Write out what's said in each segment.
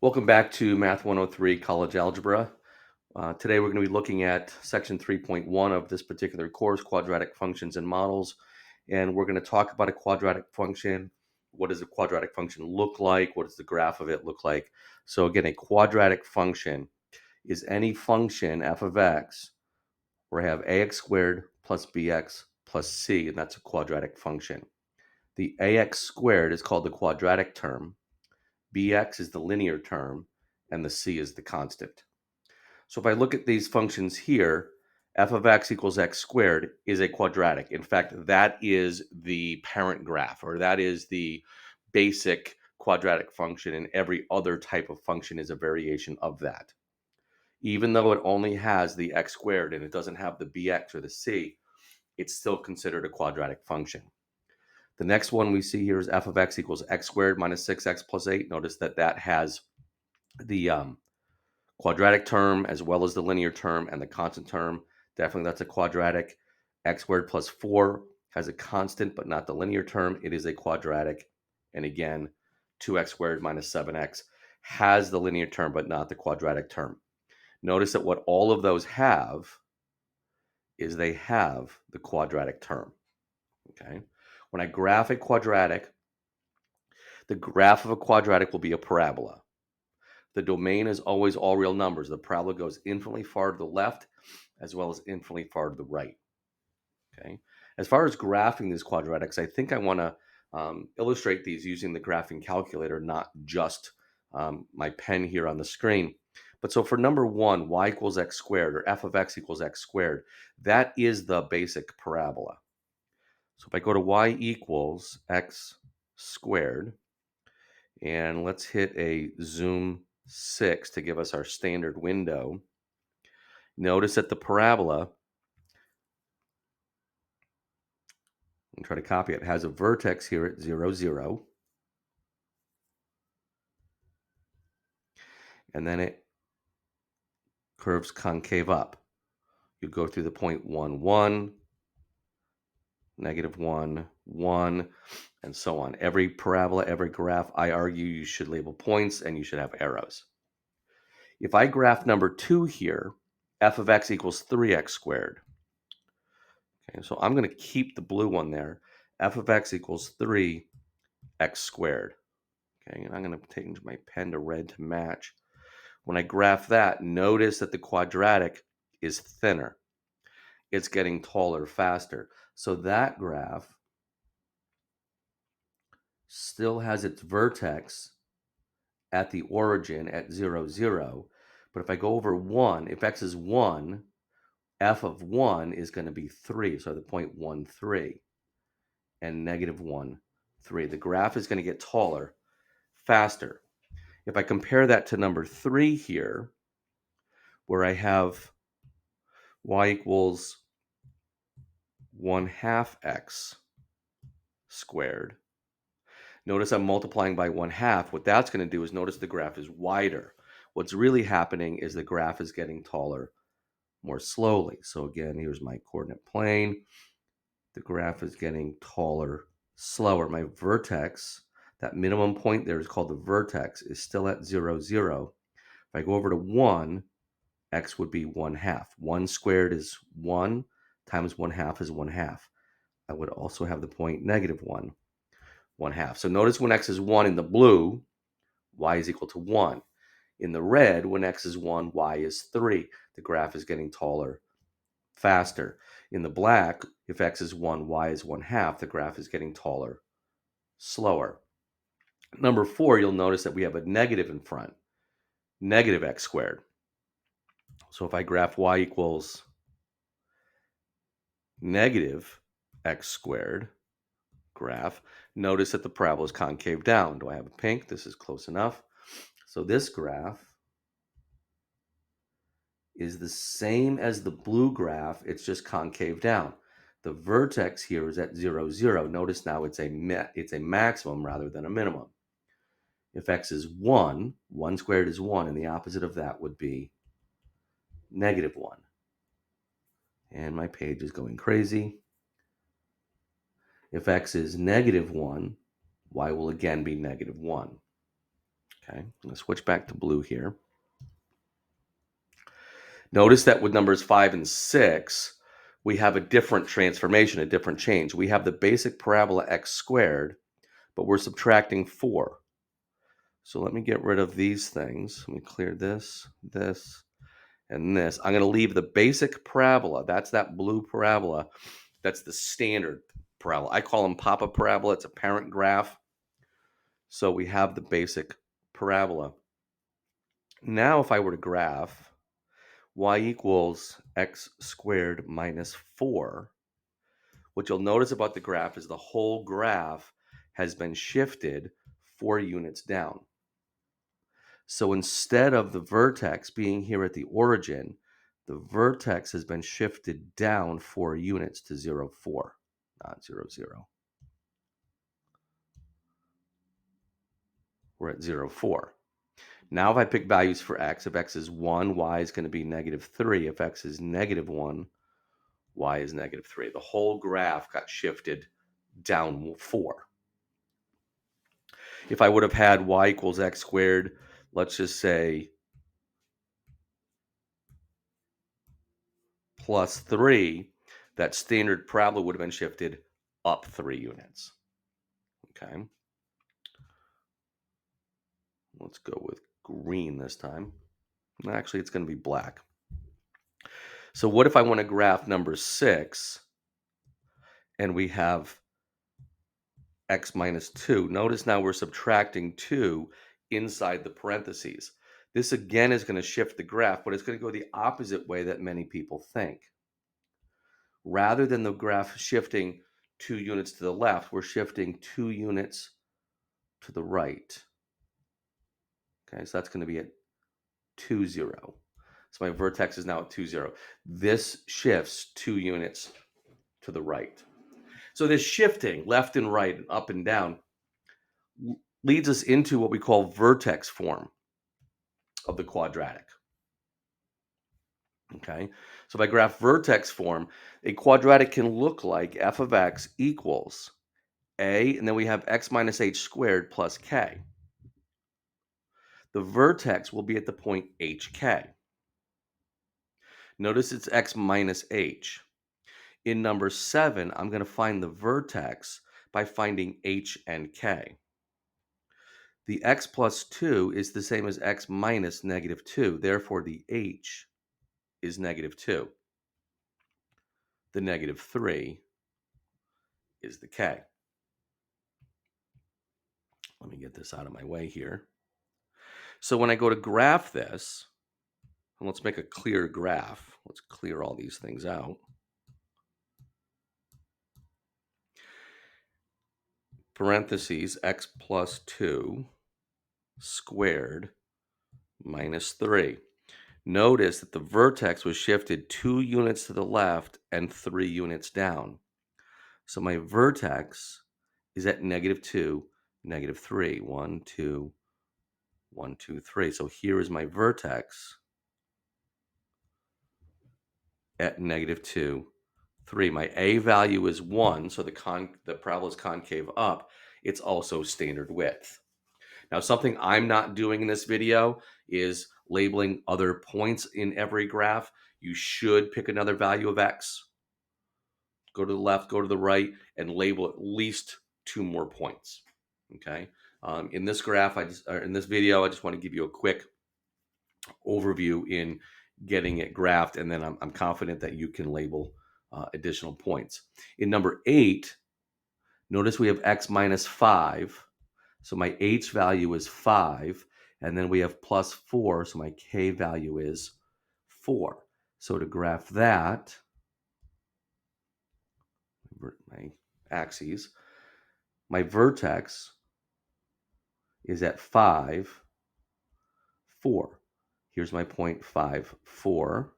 Welcome back to Math 103 College Algebra. Today we're going to be looking at section 3.1 of this particular course, quadratic functions and models. And we're going to talk about a quadratic function. What does a quadratic function look like? What does the graph of it look like? So again, a quadratic function is any function f of x where I have ax squared plus bx plus c, and that's a quadratic function. The ax squared is called the quadratic term. Bx is the linear term, and the c is the constant. So if I look at these functions here, f of x equals x squared is a quadratic. In fact, that is the parent graph, or that is the basic quadratic function, and every other type of function is a variation of that. Even though it only has the x squared and it doesn't have the bx or the c, it's still considered a quadratic function. The next one we see here is f of x equals x squared minus 6x plus 8. Notice that that has the quadratic term as well as the linear term and the constant term. Definitely that's a quadratic. X squared plus 4 has a constant but not the linear term. It is a quadratic. And again, 2x squared minus 7x has the linear term but not the quadratic term. Notice that what all of those have is they have the quadratic term. Okay. When I graph a quadratic, the graph of a quadratic will be a parabola. The domain is always all real numbers. The parabola goes infinitely far to the left as well as infinitely far to the right. Okay. As far as graphing these quadratics, I think I want to illustrate these using the graphing calculator, not just my pen here on the screen. But so for number one, y equals x squared, or f of x equals x squared, that is the basic parabola. So if I go to y equals x squared, and let's hit a zoom 6 to give us our standard window, notice that the parabola, and try to copy it, has a vertex here at 0, 0, and then it curves concave up. You go through the point 1, 1, negative 1, 1, and so on. Every parabola, every graph, I argue you should label points and you should have arrows. If I graph number 2 here, f of x equals 3x squared. Okay, so I'm going to keep the blue one there. F of x equals 3x squared. Okay, and I'm going to change my pen to red to match. When I graph that, notice that the quadratic is thinner. It's getting taller faster. So that graph still has its vertex at the origin at 0, 0. But if I go over 1, if x is 1, f of 1 is going to be 3. So the point 1, 3. And negative 1, 3. The graph is going to get taller faster. If I compare that to number 3 here, where I have y equals 1/2 x squared, notice I'm multiplying by 1/2. What that's going to do is notice the graph is wider. What's really happening is the graph is getting taller more slowly. So again, here's my coordinate plane. The graph is getting taller slower. My vertex, that minimum point there is called the vertex, is still at 0, 0. If I go over to 1, x would be 1/2. 1 squared is 1 times 1/2 is 1/2. I would also have the point negative 1, 1/2. So notice when x is 1 in the blue, y is equal to 1. In the red, when x is 1, y is 3. The graph is getting taller faster. In the black, if x is 1, y is 1/2. The graph is getting taller slower. Number 4, you'll notice that we have a negative in front, negative x squared. So if I graph y equals negative x squared graph, notice that the parabola is concave down. Do I have a pink? This is close enough. So this graph is the same as the blue graph, it's just concave down. The vertex here is at 0, 0. Notice now it's a maximum rather than a minimum. If x is 1, 1 squared is 1, and the opposite of that would be negative 1. And my page is going crazy. If x is negative 1, y will again be negative 1. Okay, I'm going to switch back to blue here. Notice that with numbers 5 and 6, we have a different transformation, a different change. We have the basic parabola x squared, but we're subtracting 4. So let me get rid of these things. Let me clear this, this, and this. I'm going to leave the basic parabola. That's that blue parabola. That's the standard parabola. I call them Papa parabola. It's a parent graph. So we have the basic parabola. Now if I were to graph y equals x squared minus 4, what you'll notice about the graph is the whole graph has been shifted 4 units down. So instead of the vertex being here at the origin, the vertex has been shifted down 4 units to 0, 4, not 0, 0. We're at 0, 4. Now if I pick values for x, if x is 1, y is going to be negative 3. If x is negative 1, y is negative 3. The whole graph got shifted down 4. If I would have had y equals x squared, let's just say plus 3, that standard parabola would have been shifted up 3 units. Okay. Let's go with green this time. Actually, it's going to be black. So what if I want to graph number 6 and we have x minus 2? Notice now we're subtracting 2 inside the parentheses. This again is going to shift the graph, but it's going to go the opposite way that many people think. Rather than the graph shifting 2 units to the left, we're shifting 2 units to the right. Okay, so that's going to be at 2, 0. So my vertex is now at 2, 0. This shifts 2 units to the right. So this shifting left and right and up and down leads us into what we call vertex form of the quadratic. Okay, so if I graph vertex form, a quadratic can look like f of x equals a, and then we have x minus h squared plus k. The vertex will be at the point hk. Notice it's x minus h. In number 7, I'm going to find the vertex by finding h and k. The x plus 2 is the same as x minus negative 2. Therefore, the h is negative 2. The negative 3 is the k. Let me get this out of my way here. So when I go to graph this, and let's make a clear graph. Let's clear all these things out. Parentheses, x plus 2 squared minus 3. Notice that the vertex was shifted 2 units to the left and 3 units down. So my vertex is at negative 2, negative 3. 1, 2, 1, 2, 3. So here is my vertex at negative 2, 3. My a value is 1, so the parabola is concave up. It's also standard width. Now, something I'm not doing in this video is labeling other points in every graph. You should pick another value of x, go to the left, go to the right, and label at least 2 more points. Okay. In this graph, in this video, I just want to give you a quick overview in getting it graphed, and then I'm confident that you can label additional points. In number 8, notice we have x minus 5. So my h value is 5, and then we have plus 4, so my k value is 4. So to graph that, my axes, my vertex is at 5, 4. Here's my point 5, 4.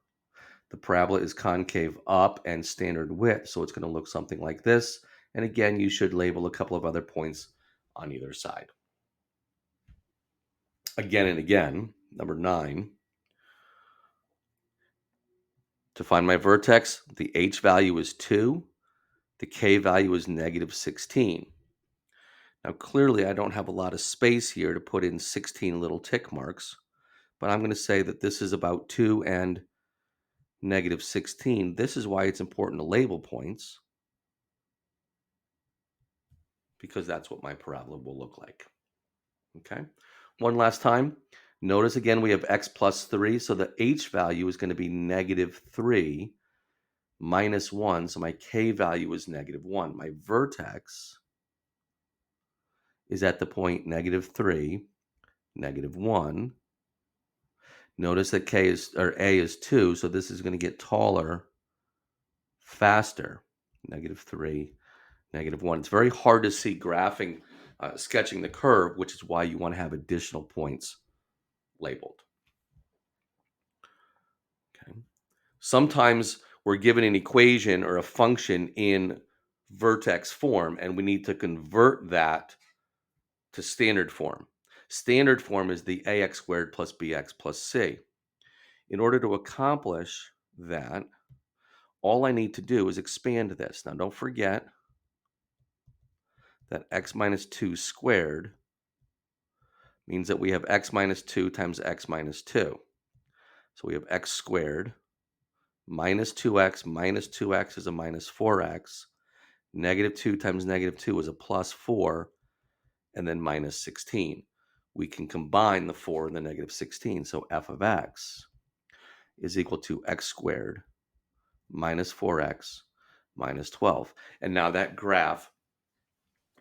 The parabola is concave up and standard width, so it's going to look something like this. And again, you should label a couple of other points on either side. Again and again, number 9. To find my vertex, the h value is 2. The k value is negative 16. Now, clearly, I don't have a lot of space here to put in 16 little tick marks, but I'm going to say that this is about 2 and negative 16. This is why it's important to label points, because that's what my parabola will look like. Okay. One last time. Notice again, we have x plus 3. So the h value is going to be negative 3 minus 1. So my k value is negative 1. My vertex is at the point negative 3, negative 1. Notice that a is 2. So this is going to get taller faster. Negative 3, negative 1. It's very hard to see graphing, sketching the curve, which is why you want to have additional points labeled. Okay. Sometimes we're given an equation or a function in vertex form, and we need to convert that to standard form. Standard form is the ax squared plus bx plus c. In order to accomplish that, all I need to do is expand this. Now, don't forget that x minus 2 squared means that we have x minus 2 times x minus 2. So we have x squared minus 2x is a minus 4x. Negative 2 times negative 2 is a plus 4, and then minus 16. We can combine the 4 and the negative 16. So f of x is equal to x squared minus 4x minus 12. And now that graph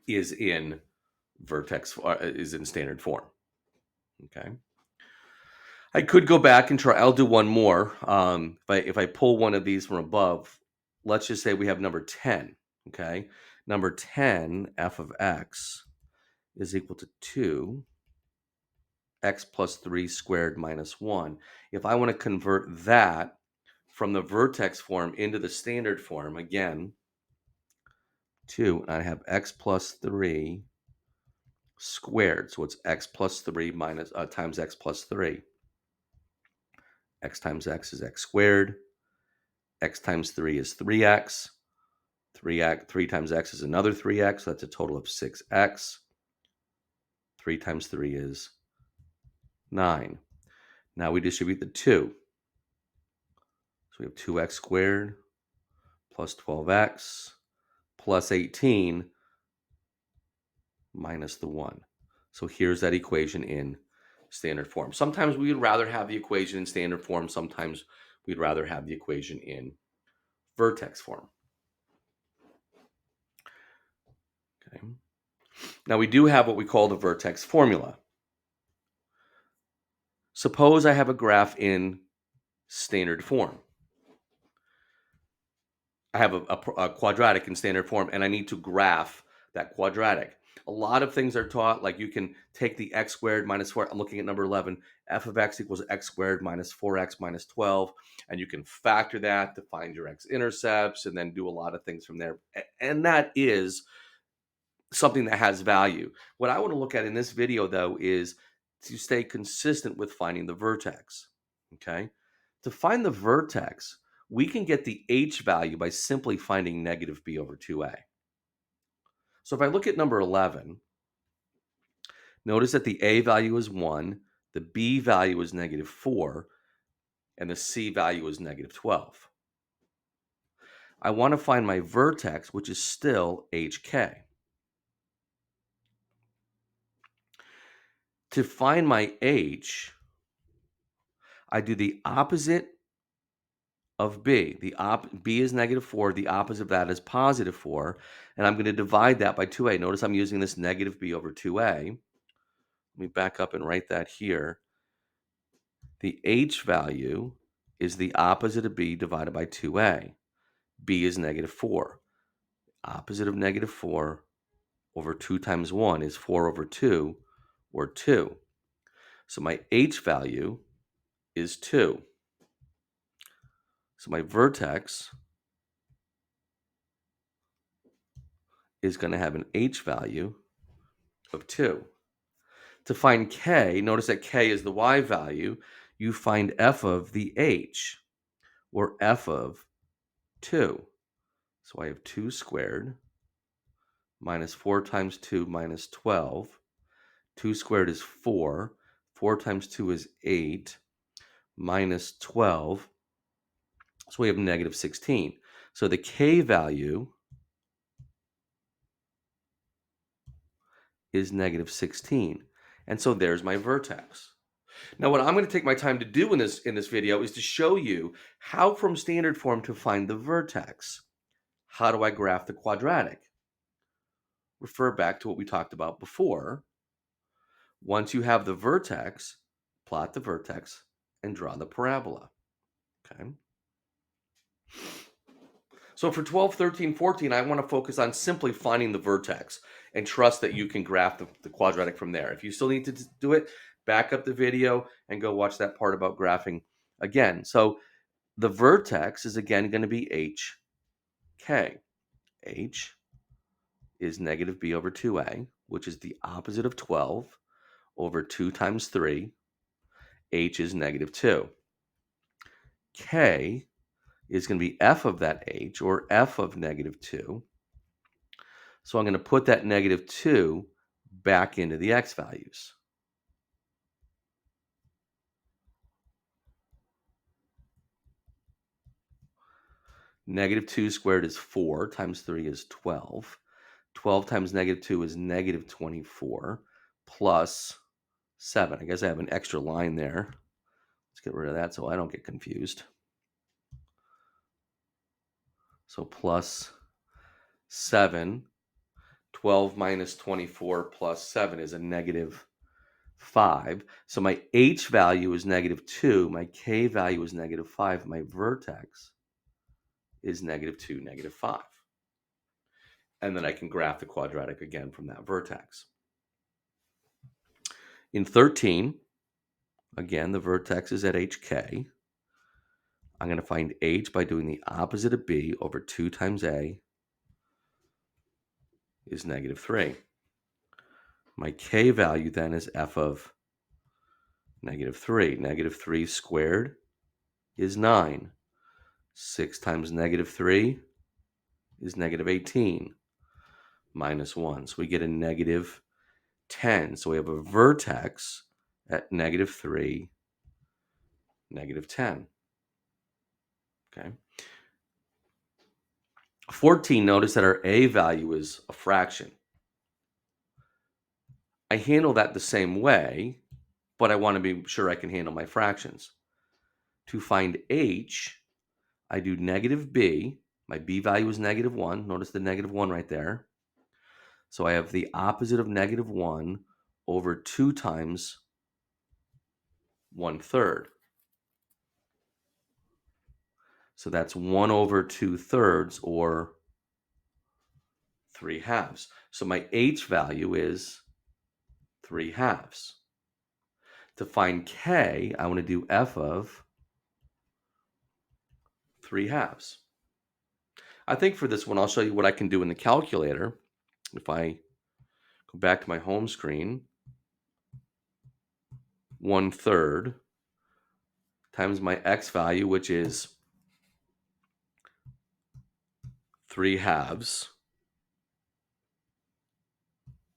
is in is in standard form. Okay. I could go back and try. I'll do one more. If I pull one of these from above, let's just say we have number 10. Okay. Number 10, f of x is equal to 2 x plus 3 squared minus 1. If I want to convert that from the vertex form into the standard form, again, 2, and I have x plus 3 squared. So it's x plus 3 minus times x plus 3. X times x is x squared. X times 3 is 3x. 3 times x is another 3x. So that's a total of 6x. 3 times 3 is 9. Now we distribute the 2. So we have 2x squared plus 12x plus 18 minus the 1. So here's that equation in standard form. Sometimes we would rather have the equation in standard form. Sometimes we'd rather have the equation in vertex form. Okay. Now we do have what we call the vertex formula. Suppose I have a graph in standard form. I have a quadratic in standard form, and I need to graph that quadratic. A lot of things are taught, like you can take the x squared minus 4. I'm looking at number 11. F of x equals x squared minus 4x minus 12. And you can factor that to find your x-intercepts and then do a lot of things from there. And that is something that has value. What I want to look at in this video, though, is to stay consistent with finding the vertex. Okay? To find the vertex, we can get the h value by simply finding negative b over 2a. So if I look at number 11, notice that the a value is 1, the b value is negative 4, and the c value is negative 12. I want to find my vertex, which is still hk. To find my h, I do the opposite of b. B is negative 4. The opposite of that is positive 4. And I'm going to divide that by 2a. Notice I'm using this negative b over 2a. Let me back up and write that here. The h value is the opposite of b divided by 2a. B is negative 4. Opposite of negative 4 over 2 times 1 is 4 over 2, or 2. So my h value is 2. So my vertex is going to have an h value of 2. To find k, notice that k is the y value. You find f of the h, or f of 2. So I have 2 squared minus 4 times 2 minus 12. 2 squared is 4. 4 times 2 is 8 minus 12. So we have negative 16. So the k value is negative 16. And so there's my vertex. Now what I'm going to take my time to do in this video is to show you how from standard form to find the vertex. How do I graph the quadratic? Refer back to what we talked about before. Once you have the vertex, plot the vertex and draw the parabola. Okay. So for 12, 13, 14, I want to focus on simply finding the vertex and trust that you can graph the quadratic from there. If you still need to do it, back up the video and go watch that part about graphing again. So the vertex is again going to be hk. H is negative b over 2a, which is the opposite of 12 over 2 times 3. H is negative 2. K is going to be f of that h, or f of negative 2. So I'm going to put that negative 2 back into the x values. Negative 2 squared is 4, times 3 is 12. 12 times negative 2 is negative 24, plus 7. I guess I have an extra line there. Let's get rid of that so I don't get confused. So plus 7. 12 minus 24 plus 7 is a negative 5. So my h value is negative 2. My k value is negative 5. My vertex is negative 2, negative 5. And then I can graph the quadratic again from that vertex. In 13, again, the vertex is at hk. I'm going to find h by doing the opposite of b over 2 times a is negative 3. My k value then is f of negative 3. Negative 3 squared is 9. 6 times negative 3 is negative 18 minus 1. So we get a negative 10. So we have a vertex at negative 3, negative 10. Okay. 14, notice that our a value is a fraction. I handle that the same way, but I want to be sure I can handle my fractions. To find h, I do negative b. My b value is negative 1. Notice the negative 1 right there. So I have the opposite of negative 1 over 2 times 1/3. So that's 1 over 2/3, or 3/2. So my h value is 3/2. To find k, I want to do f of 3/2. I think for this one, I'll show you what I can do in the calculator. If I go back to my home screen, 1/3 times my x value, which is 3/2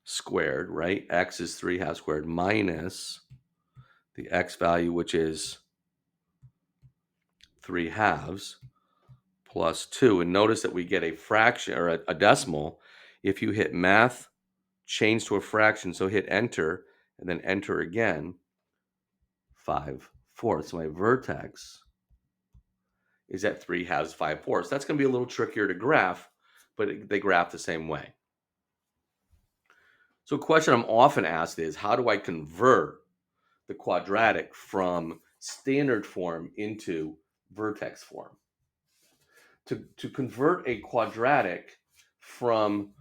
squared, right? X is 3/2 squared minus the x value, which is 3/2 plus 2. And notice that we get a fraction, or a decimal. If you hit math, change to a fraction, so hit enter and then enter again, 5/4. So my vertex is at 3/2, 5/4. That's going to be a little trickier to graph, but they graph the same way. So a question I'm often asked is, how do I convert the quadratic from standard form into vertex form? To convert a quadratic from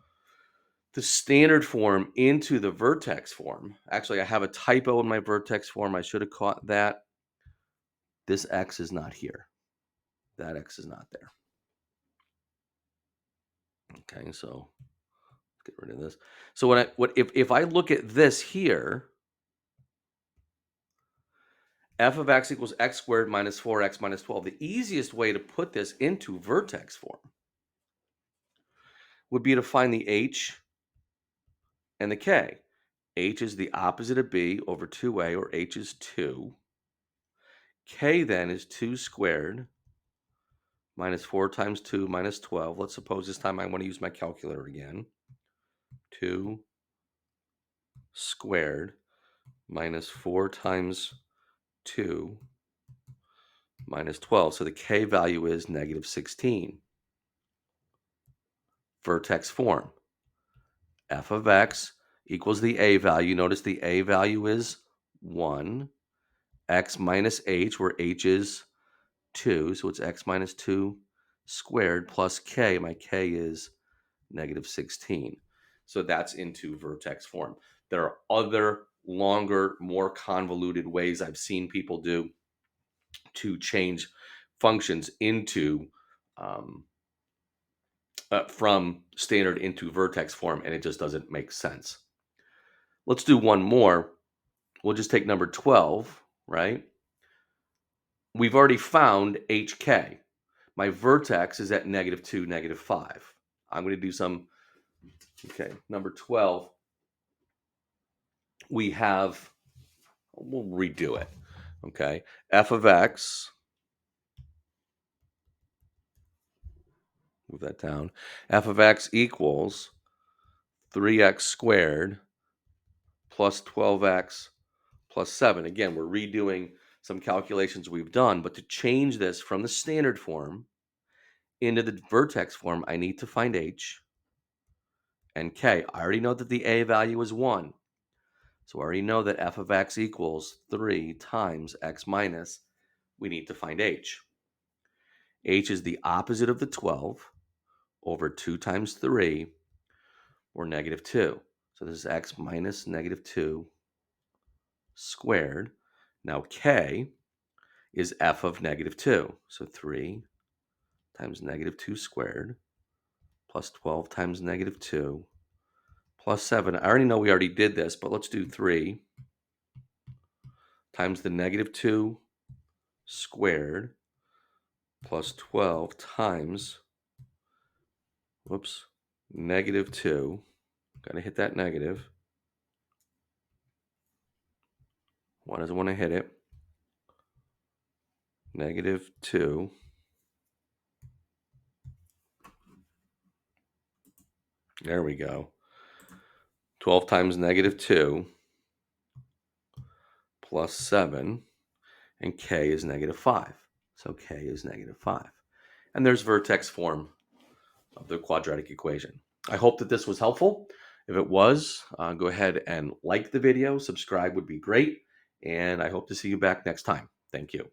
the standard form into the vertex form, actually I have a typo in my vertex form. I should have caught that. This x is not here. That x is not there. Okay, so get rid of this. So if I look at this here, f of x equals x squared minus 4x minus 12. The easiest way to put this into vertex form would be to find the h and the k. H is the opposite of b over 2a, or h is 2. K then is 2 squared minus 4 times 2 minus 12. Let's suppose this time I want to use my calculator again. 2 squared minus 4 times 2 minus 12. So the k value is negative 16. Vertex form. F of x equals the a value. Notice the a value is 1. X minus h, where h is 2. So it's x minus 2 squared plus k. My k is negative 16. So that's into vertex form. There are other longer, more convoluted ways I've seen people do to change functions into from standard into vertex form, and it just doesn't make sense. Let's do one more. We'll just take number 12, right? We've already found hk. My vertex is at negative 2, negative 5. I'm going to do some, okay, number 12. We have, we'll redo it, okay? F of x, move that down. F of x equals 3x squared plus 12x plus 7. Again, we're redoing some calculations we've done, but to change this from the standard form into the vertex form, I need to find h and k. I already know that the a value is 1. So I already know that f of x equals 3 times x minus. We need to find h. H is the opposite of the 12 over 2 times 3, or negative 2. So this is x minus negative 2 squared. Now k is f of negative 2. So 3 times negative 2 squared plus 12 times negative 2 plus 7. I already know we already did this, but let's do 3 times the negative 2 squared plus 12 times, whoops, negative 2. Got to hit that negative. Why does it want to hit it? Negative 2. There we go. 12 times negative 2 plus 7, and k is negative 5. So k is negative 5. And there's vertex form of the quadratic equation. I hope that this was helpful. If it was, go ahead and like the video. Subscribe would be great. And I hope to see you back next time. Thank you.